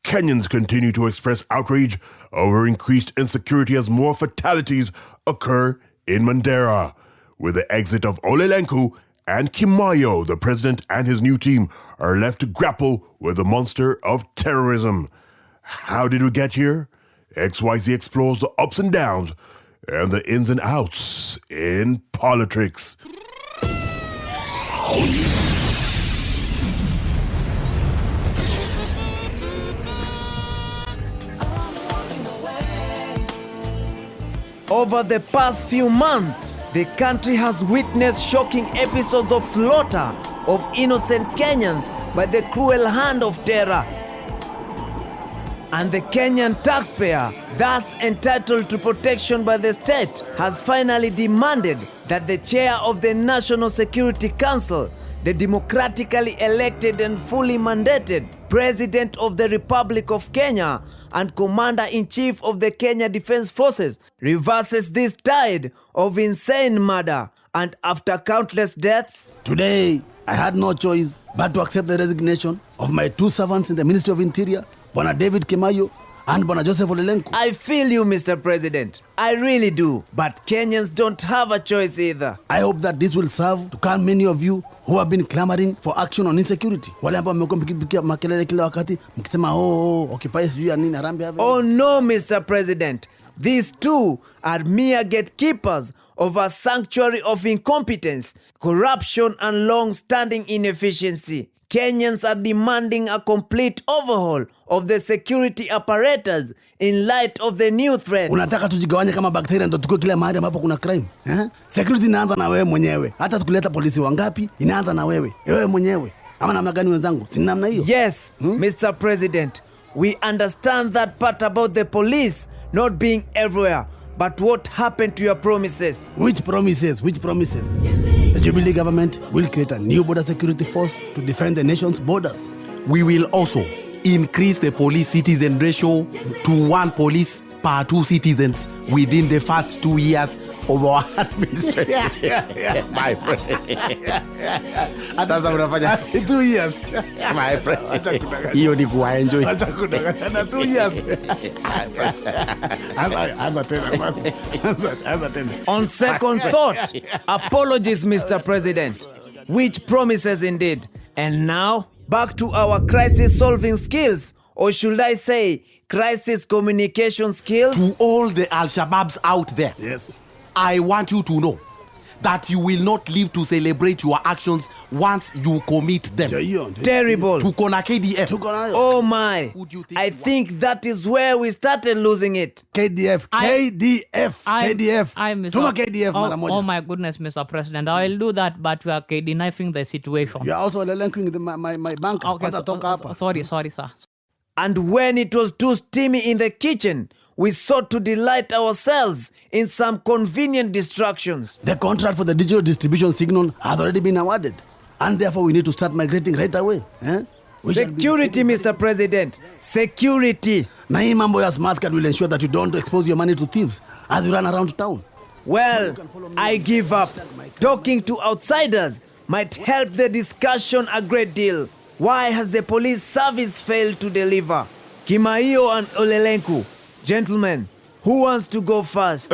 Kenyans continue to express outrage over increased insecurity as more fatalities occur in Mandera. With the exit of Ole Lenku and Kimaiyo, the president and his new team are left to grapple with the monster of terrorism. How did we get here? XYZ explores the ups and downs and the ins and outs in Politricks. Over the past few months, the country has witnessed shocking episodes of slaughter of innocent Kenyans by the cruel hand of terror. And the Kenyan taxpayer, thus entitled to protection by the state, has finally demanded that the chair of the National Security Council, the democratically elected and fully mandated President of the Republic of Kenya and Commander-in-Chief of the Kenya Defense Forces, reverses this tide of insane murder. And after countless deaths, today I had no choice but to accept the resignation of my two servants in the Ministry of Interior, Bwana David Kimaiyo and Bwana Joseph Ole Lenku. I feel you, Mr. President. I really do. But Kenyans don't have a choice either. I hope that this will serve to calm many of you who have been clamoring for action on insecurity. Wale ambao mmekuwa mkipigia makelele kila wakati mkisema occupy sijui ya nini Harambee Ave. Oh no, Mr. President. These two are mere gatekeepers of a sanctuary of incompetence, corruption and long-standing inefficiency. Kenyans are demanding a complete overhaul of the security apparatus in light of the new threats. Unataka tujigawanye kama bakteria ndo tukue kila mahali ambapo kuna crime? Security inaanza na wewe mwenyewe. Hata tukuleta polisi wangapi inaanza na wewe. Wewe mwenyewe. Ama namna gani wenzangu? Si namna hiyo? Yes, Mr. President. We understand that part about the police not being everywhere. But what happened to your promises? Which promises? Which promises? The Jubilee government will create a new border security force to defend the nation's borders. We will also increase the police-citizen ratio to 1 police per 2 citizens within the first 2 years of our administration. My friend. Sasa unafanya 2 years. My friend. Hiyo ni kuwa enjoy. Acha kudanganya 2 years. On second thought, apologies, Mr. President. Which promises indeed. And now, back to our crisis-solving skills. Or should I say, crisis communication skills? To all the Al-Shabaabs out there, yes, I want you to know that you will not live to celebrate your actions once you commit them. Terrible. Tuko na KDF. Oh my. I think that is where we started losing it. KDF. Tuma KDF mara moja. Oh my goodness, Mr. President. I will do that, but we are KD-knifing the situation. You are also linking my bank. Okay, sorry, sir. And when it was too steamy in the kitchen, we sought to delight ourselves in some convenient distractions. The contract for the digital distribution signal has already been awarded. And therefore we need to start migrating right away. Security, Mr. President. Security. Na hii mambo ya smart card will ensure that you don't expose your money to thieves as you run around town. Well, I give up. Talking to outsiders might help the discussion a great deal. Why has the police service failed to deliver? Kimaiyo and Ole Lenku. Gentlemen, who wants to go first?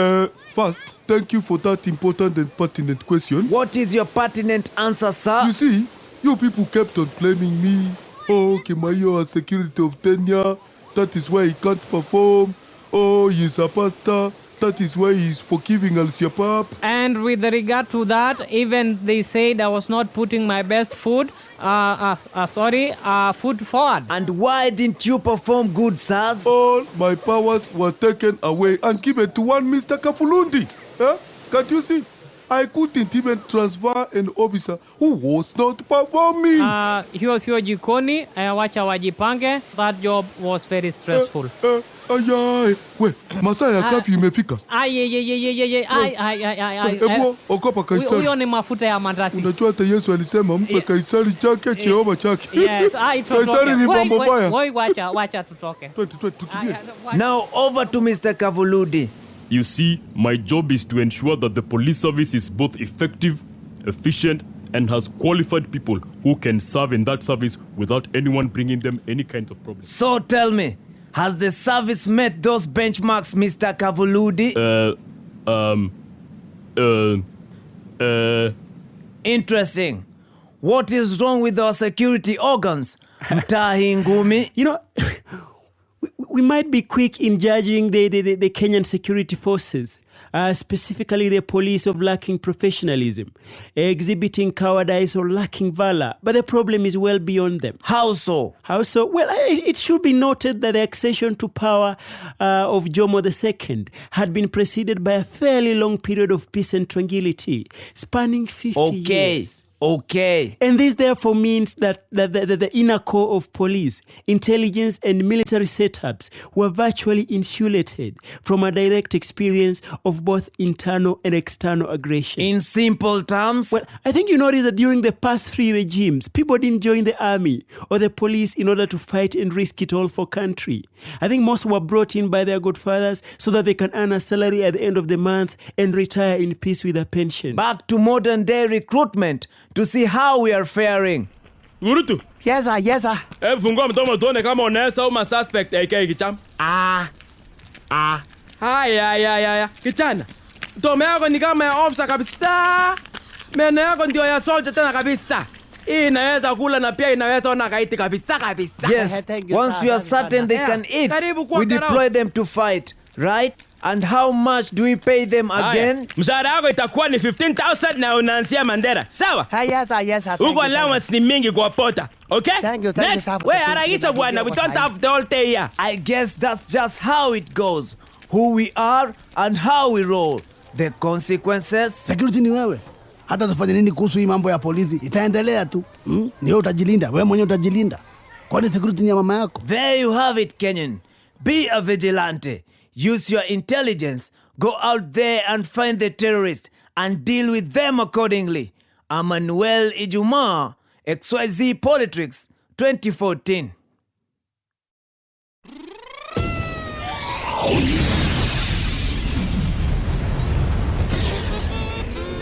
First, thank you for that important and pertinent question. What is your pertinent answer, sir? You see, you people kept on blaming me. Oh, Kimaiyo has security of tenure. That is why he can't perform. Oh, he's a pastor. That is why he's forgiving Al-Shabaab. And with regard to that, even they said I was not putting my best foot forward. And why didn't you perform good, sirs? All my powers were taken away and given to one Mr. Kafulundi. Can't you see? I couldn't even transfer an officer who was not performing. Hiyo sio jikoni, wacha wajipange. That job was very stressful. We, masaa ya kafi imefika. Ebu, okopa Kaisari. Huyo ni mafuta ya mandazi. Unajua hata Yesu alisema mpe Kaisari chake, Jehova chake. Yes, Kaisari ni mambo baya. Wacha tutoke. Now over to Mr. Kavuludi. You see, my job is to ensure that the police service is both effective, efficient, and has qualified people who can serve in that service without anyone bringing them any kind of problem. So tell me, has the service met those benchmarks, Mr. Kavuludi? Interesting. What is wrong with our security organs? Mtahi Ngumi? You know, we might be quick in judging the Kenyan security forces, specifically the police of lacking professionalism, exhibiting cowardice or lacking valor. But the problem is well beyond them. How so? How so? Well, it should be noted that the accession to power of Jomo II had been preceded by a fairly long period of peace and tranquility, spanning 50 years. Okay. And this therefore means that the inner core of police, intelligence and military setups were virtually insulated from a direct experience of both internal and external aggression. In simple terms? Well, I think you notice that during the past 3 regimes, people didn't join the army or the police in order to fight and risk it all for country. I think most were brought in by their godfathers so that they can earn a salary at the end of the month and retire in peace with a pension. Back to modern day recruitment to see how we are faring. Urutu. Yes, sir. Yes, sir. Fungua mdomo tuone kama unaweza uma suspect AK kicham. Haya. Kichana. Mdomo yako ni kama ya officer kabisa. Meno yako ndio ya soldier tena kabisa. Hii inaweza kula na pia inaweza ona kaiti kabisa. Yes, once we are certain they can eat, we deploy them to fight, right? And how much do we pay them again? Mshahara yako itakuwa ni 15,000 na unaanzia Mandera. Sawa? Yes, sir. Huko allowance ni mingi kwa pota. Okay? Thank you, Next. sir. We harakisha bwana. We don't have the whole day here. I guess that's just how it goes. Who we are and how we roll. The consequences. Security ni wewe. Hata tufanye nini kuhusu hii mambo ya polisi, itaendelea tu. Ni wewe utajilinda, wewe mwenyewe utajilinda. Kwani security ni ya mama yako? There you have it, Kenyan. Be a vigilante. Use your intelligence. Go out there and find the terrorists and deal with them accordingly. Emmanuel Ijuma, XYZ Politricks, 2014.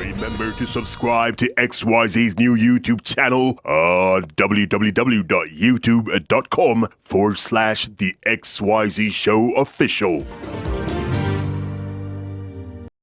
Remember to subscribe to XYZ's new YouTube channel on www.youtube.com/The XYZ Show Official.